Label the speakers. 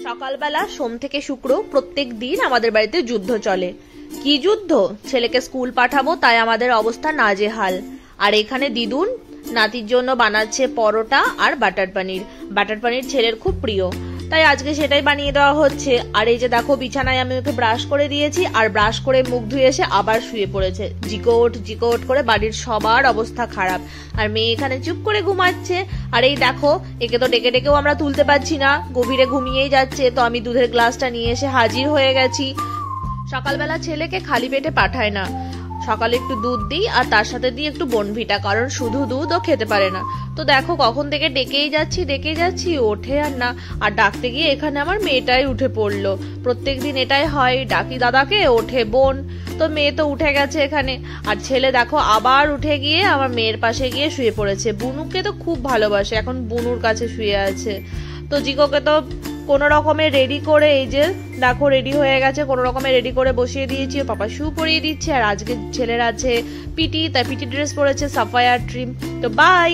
Speaker 1: সকালবেলা সোম থেকে শুক্র প্রত্যেক দিন আমাদের বাড়িতে যুদ্ধ চলে। কি যুদ্ধ? ছেলেকে স্কুল পাঠাবো তাই আমাদের অবস্থা নাজেহাল। আর এখানে দিদুন নাতির জন্য বানাচ্ছে পরোটা আর বাটার পনির। বাটার পনির ছেলের খুব প্রিয়, তাই আজকে সেটাই বানিয়ে দেওয়া হচ্ছে। আর এই যে দেখো, বিছানায় আমি ওকে ব্রাশ করে দিয়েছি, আর ব্রাশ করে মুখ ধুয়ে এসে আবার শুয়ে পড়েছে। জিকোট করে বাড়ির সবার অবস্থা খারাপ। আর মেয়ে এখানে চুপ করে ঘুমাচ্ছে। আর এই দেখো, একে তো ডেকে ডেকেও আমরা তুলতে পারছি না, গভীরে ঘুমিয়েই যাচ্ছে। তো আমি দুধের গ্লাসটা নিয়ে এসে হাজির হয়ে গেছি। সকালবেলা ছেলেকে খালি পেটে পাঠায় না, সকালে একটু দুধ দিই আর তার সাথে দিই একটু বনভিটা, কারণ শুধু দুধ ও খেতে পারে না। তো দেখো, কখন থেকে ডেকেই যাচ্ছি ওঠে আর না। আর ডাকতে গিয়ে এখানে আমার মেয়েটাই উঠে পড়লো। প্রত্যেকদিন এটাই হয়, ডাকি দাদাকে, ওঠে বোন। তো মেয়ে তো উঠে গেছে এখানে। আর ছেলে দেখো আবার উঠে গিয়ে আমার মেয়ের পাশে গিয়ে শুয়ে পড়েছে। বুনুকে তো খুব ভালোবাসে, এখন বুনুর কাছে শুয়ে আছে। তো জিকোকে তো কোনো রকমে রেডি করে, এই যে দেখো রেডি হয়ে গেছে, কোনো রকমে রেডি করে বসিয়ে দিয়েছি। ও পাপা শু পরিয়ে দিচ্ছে। আর আজকে ছেলের আছে পিটি, তাই পিটি ড্রেস পরেছে সাফায়ার ট্রিম। তো বাই।